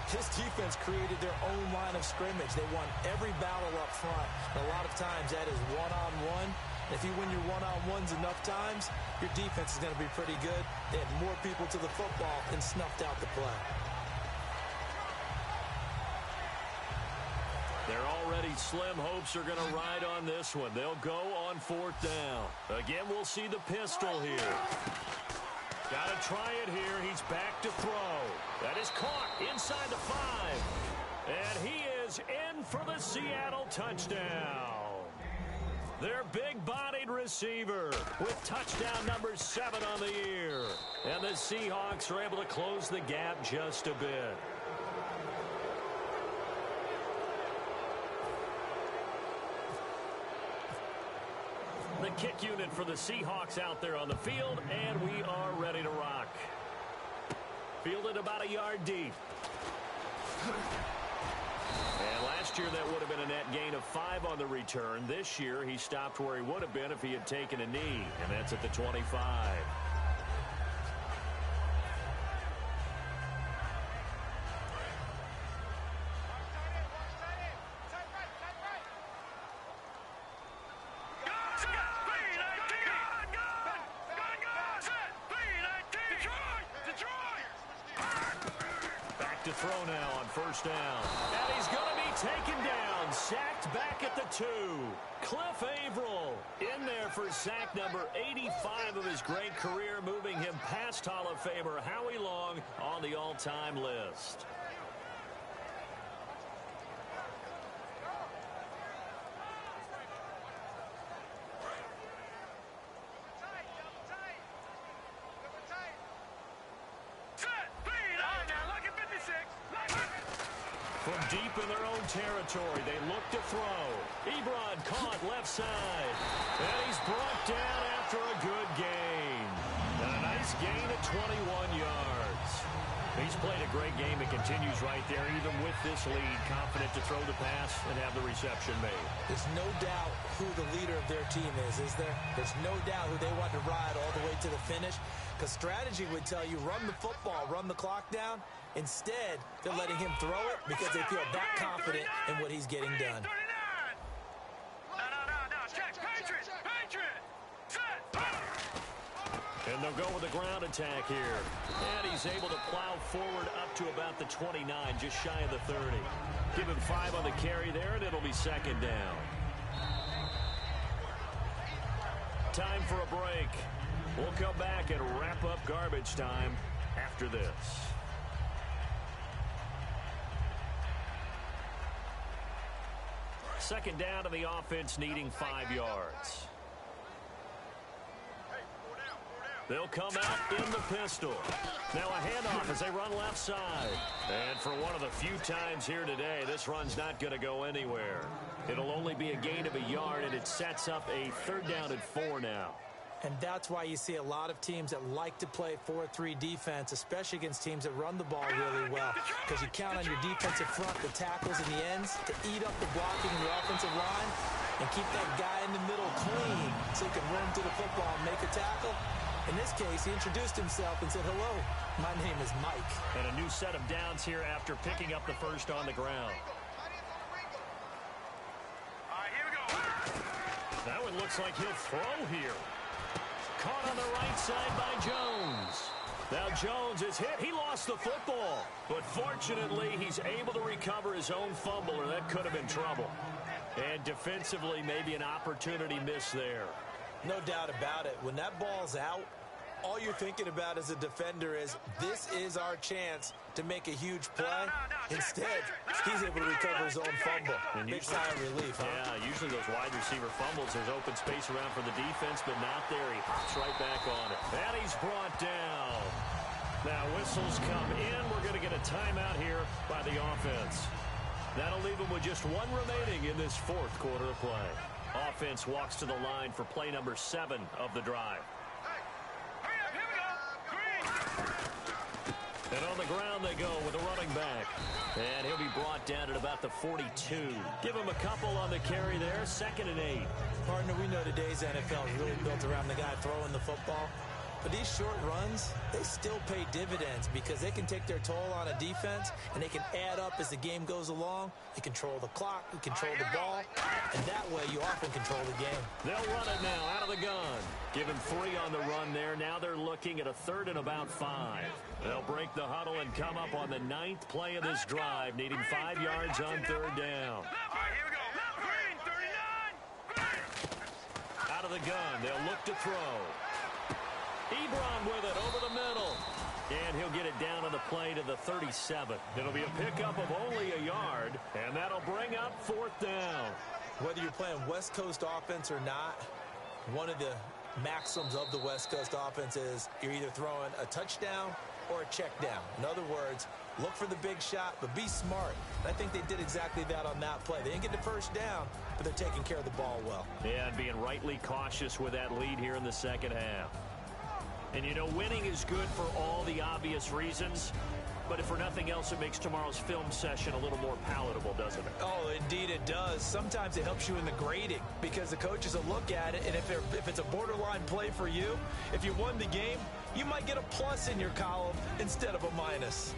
His defense created their own line of scrimmage. They won every battle up front. And a lot of times that is one-on-one. If you win your one-on-ones enough times, your defense is going to be pretty good. They had more people to the football and snuffed out the play. Their already slim hopes are going to ride on this one. They'll go on 4th down. Again, we'll see the pistol here. Got to try it here. He's back to throw. That is caught inside the 5. And he is in for the Seattle touchdown. Their big-bodied receiver with touchdown number 7 on the year. And the Seahawks are able to close the gap just a bit. The kick unit for the Seahawks out there on the field, and we are ready to rock. Fielded about a yard deep. And last year that would have been a net gain of 5 on the return. This year he stopped where he would have been if he had taken a knee, and that's at the 25. To throw now on 1st down. And he's going to be taken down. Sacked back at the 2. Cliff Averill in there for sack number 85 of his great career, moving him past Hall of Famer Howie Long on the all-time list. From deep in their own territory, they look to throw. Ebron caught left side. And he's brought down after a good gain. And a nice gain of 21 yards. He's played a great game and continues right there, even with this lead, confident to throw the pass and have the reception made. There's no doubt who the leader of their team is there? There's no doubt who they want to ride all the way to the finish. Because strategy would tell you, run the football, run the clock down. Instead, they're letting him throw it because they feel that confident in what he's getting done. And they'll go with a ground attack here. And he's able to plow forward up to about the 29, just shy of the 30. Give him 5 on the carry there, and it'll be 2nd down. Time for a break. We'll come back and wrap up garbage time after this. Second down to the offense, needing 5 yards. They'll come out in the pistol. Now a handoff as they run left side. And for one of the few times here today, this run's not going to go anywhere. It'll only be a gain of a yard, and it sets up a 3rd down and 4 now. And that's why you see a lot of teams that like to play 4-3 defense, especially against teams that run the ball really well. Because you count on your defensive front, the tackles and the ends, to eat up the blocking in the offensive line and keep that guy in the middle clean so he can run to the football and make a tackle. In this case, he introduced himself and said, "Hello, my name is Mike." And a new set of downs here after picking up the 1st on the ground. All right, here we go. That one looks like he'll throw here. Caught on the right side by Jones. Now Jones is hit. He lost the football. But fortunately, he's able to recover his own fumble, or that could have been trouble. And defensively, maybe an opportunity missed there. No doubt about it. When that ball's out, all you're thinking about as a defender is, this is our chance to make a huge play. Instead, he's able to recover his own fumble. And big sigh of relief, huh? Yeah, usually those wide receiver fumbles, there's open space around for the defense, but not there. He hops right back on it. And he's brought down. Now whistles come in. We're going to get a timeout here by the offense. That'll leave him with just 1 remaining in this 4th quarter of play. Offense walks to the line for play number 7 of the drive. And on the ground they go with a running back. And he'll be brought down at about the 42. Give him a couple on the carry there. 2nd and 8. Partner, we know today's NFL is really built around the guy throwing the football. But these short runs, they still pay dividends because they can take their toll on a defense, and they can add up as the game goes along. You control the clock, you control the ball, and that way you often control the game. They'll run it now out of the gun. Given 3 on the run there. Now they're looking at a 3rd and about 5. They'll break the huddle and come up on the 9th play of this drive, needing 5 yards on 3rd down. All right, here we go. Green, 39. Out of the gun, they'll look to throw. Ebron with it over the middle. And he'll get it down on the play to the 37. It'll be a pickup of only a yard, and that'll bring up 4th down. Whether you're playing West Coast offense or not, one of the maxims of the West Coast offense is you're either throwing a touchdown or a check down. In other words, look for the big shot, but be smart. And I think they did exactly that on that play. They didn't get the first down, but they're taking care of the ball well. Yeah, and being rightly cautious with that lead here in the second half. And, you know, winning is good for all the obvious reasons, but if for nothing else, it makes tomorrow's film session a little more palatable, doesn't it? Oh, indeed it does. Sometimes it helps you in the grading because the coaches will look at it, and if it's a borderline play for you, if you won the game, you might get a plus in your column instead of a minus.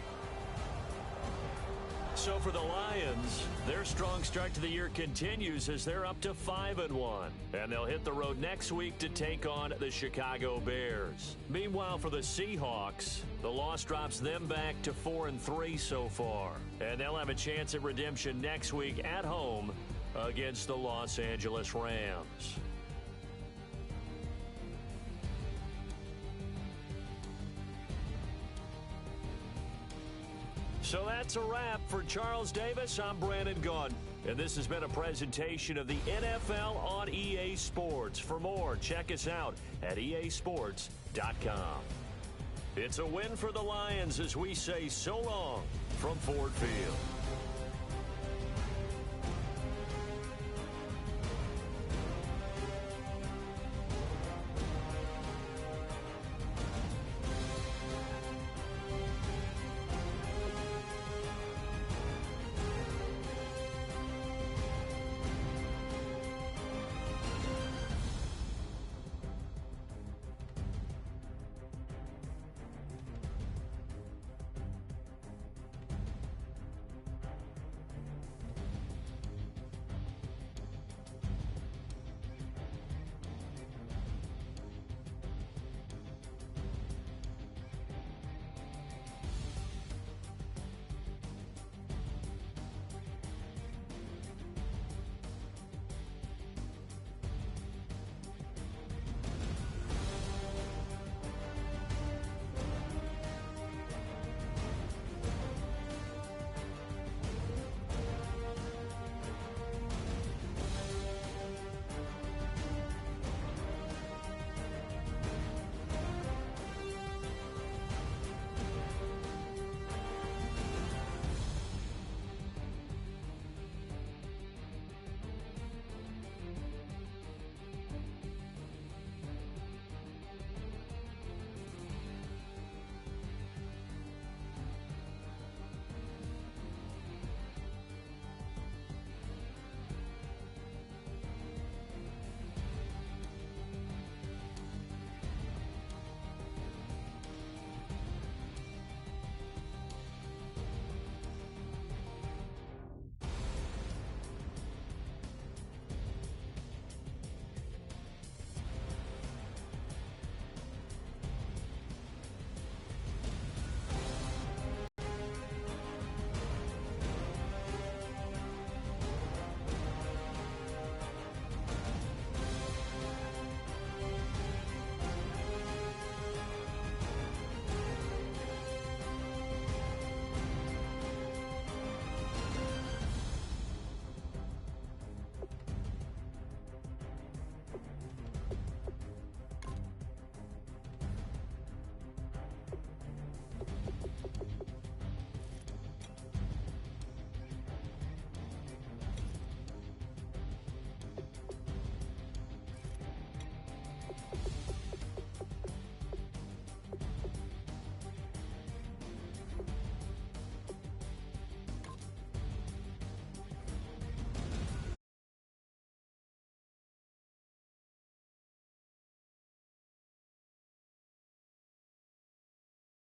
So for the Lions, their strong start to the year continues as they're up to 5-1. And they'll hit the road next week to take on the Chicago Bears. Meanwhile, for the Seahawks, the loss drops them back to 4-3 so far. And they'll have a chance at redemption next week at home against the Los Angeles Rams. So that's a wrap. For Charles Davis, I'm Brandon Gaudin. And this has been a presentation of the NFL on EA Sports. For more, check us out at easports.com. It's a win for the Lions as we say so long from Ford Field.